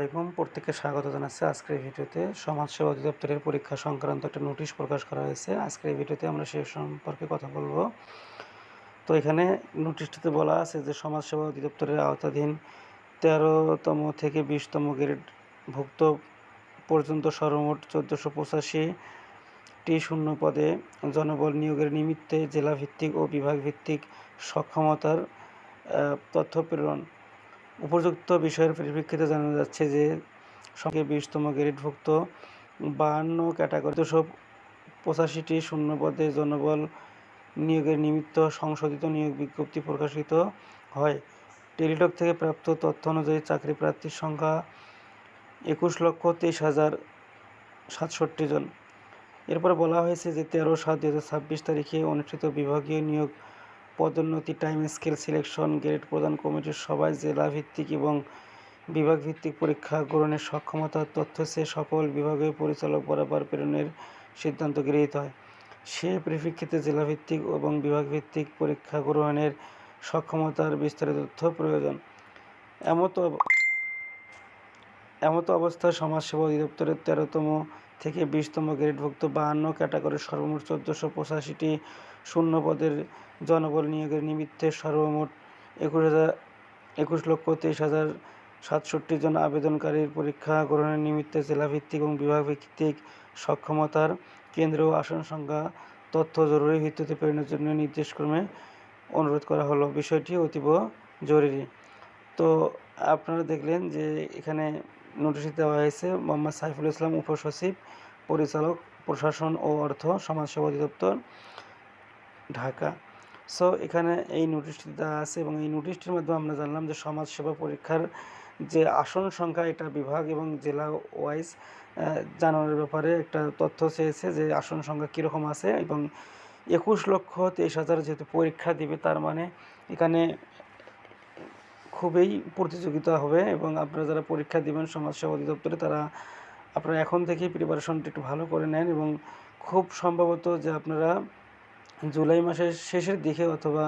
আলাইকুম। প্রত্যেককে স্বাগত জানাচ্ছি আজকের এই ভিডিওতে। সমাজসেবা অধিদপ্তরের পরীক্ষা সংক্রান্ত একটা নোটিশ প্রকাশ করা হয়েছে। আজকের এই ভিডিওতে আমরা সে সম্পর্কে কথা বলব। তো এখানে নোটিশটিতে বলা আছে যে সমাজসেবা অধিদপ্তরের আওতাধীন ১৩তম থেকে ২০তম গ্রেডভুক্ত পর্যন্ত সর্বমোট ১৪৮৫টি শূন্য পদে জনবল নিয়োগের নিমিত্তে জেলাভিত্তিক ও বিভাগভিত্তিক সক্ষমতার তথ্য প্রেরণ। উপযুক্ত বিষয়ের পরিপ্রেক্ষিতে জানা যাচ্ছে যে সঙ্গে ২০তম গ্রেডভুক্ত ৫২ ক্যাটাগরি ২৮৫টি শূন্য পদে জনবল নিয়োগের নিমিত্ত সংশোধিত নিয়োগ বিজ্ঞপ্তি প্রকাশিত হয়। টেলিটক থেকে প্রাপ্ত তথ্য অনুযায়ী চাকরি প্রার্থীর সংখ্যা ২১,২৩,৭৬ জন। এরপরে বলা হয়েছে যে ১৩/৭/২০২৬ তারিখে অনুষ্ঠিত বিভাগীয় নিয়োগ পদোন্নতি টাইম স্কেল সিলেকশন গ্রেড প্রদান কমিটির সভায় জেলাভিত্তিক এবং বিভাগভিত্তিক পরীক্ষা গ্রহণের সক্ষমতার তথ্য চেয়ে সকল বিভাগীয় পরিচালক বরাবর প্রেরণের সিদ্ধান্ত গৃহীত হয়। সে পরিপ্রেক্ষিতে জেলাভিত্তিক এবং বিভাগভিত্তিক পরীক্ষা গ্রহণের সক্ষমতার বিস্তারিত তথ্য প্রয়োজন। এমতো অবস্থায় সমাজসেবা অধিদপ্তরের ১৩তম থেকে ২০তম গ্রেডভুক্ত ৫২ ক্যাটাগরির সর্বমোট ১৪৮৫টি শূন্য পদের জনবল নিয়োগের নিমিত্তে সর্বমোট ২১,২৩,৭৬ জন আবেদনকারীর পরীক্ষা গ্রহণের নিমিত্তে জেলাভিত্তিক এবং বিভাগভিত্তিক সক্ষমতার কেন্দ্র ও আসন সংখ্যা তথ্য জরুরি ভিত্তিতে প্রেরণের জন্য নির্দেশক্রমে অনুরোধ করা হলো। বিষয়টি অতীব জরুরি। তো আপনারা দেখলেন যে এখানে নোটিশ দেওয়া হয়েছে মোহাম্মদ সাইফুল ইসলাম, উপসচিব, পরিচালক, প্রশাসন ও অর্থ, সমাজসেবা অধিদপ্তর, ঢাকা। সো এখানে এই নোটিশটি দেওয়া আছে এবং এই নোটিশটির মাধ্যমে আমরা জানলাম যে সমাজসেবা পরীক্ষার যে আসন সংখ্যা এটা বিভাগ এবং জেলা ওয়াইজ জানানোর ব্যাপারে একটা তথ্য চেয়েছে যে আসন সংখ্যা কীরকম আছে এবং ২১,২৩,০০০ যেহেতু পরীক্ষা দিবে তার মানে এখানে খুবই প্রতিযোগিতা হবে এবং আপনারা যারা পরীক্ষা দেবেন সমাজসেবা অধিদপ্তরে তারা আপনারা এখন থেকেই প্রিপারেশনটা একটু ভালো করে নেন এবং খুব সম্ভবত যে আপনারা জুলাই মাসের শেষের দিকে অথবা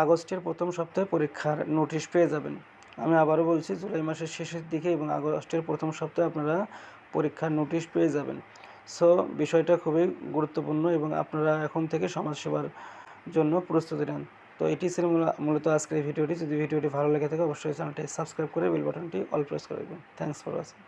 আগস্টের প্রথম সপ্তাহে পরীক্ষার নোটিশ পেয়ে যাবেন। আমি আবারও বলছি, জুলাই মাসের শেষের দিকে এবং আগস্টের প্রথম সপ্তাহে আপনারা পরীক্ষার নোটিশ পেয়ে যাবেন। সো বিষয়টা খুবই গুরুত্বপূর্ণ এবং আপনারা এখন থেকে সমাজসেবার জন্য প্রস্তুতি নেন। তো এটি ছিল মূলত আজকের এই ভিডিওটি। যদি ভিডিওটি ভালো লেগে থাকে অবশ্যই চ্যানেলটি সাবস্ক্রাইব করে বেল বাটনটি অল প্রেস করে দেবেন। Thanks for watching.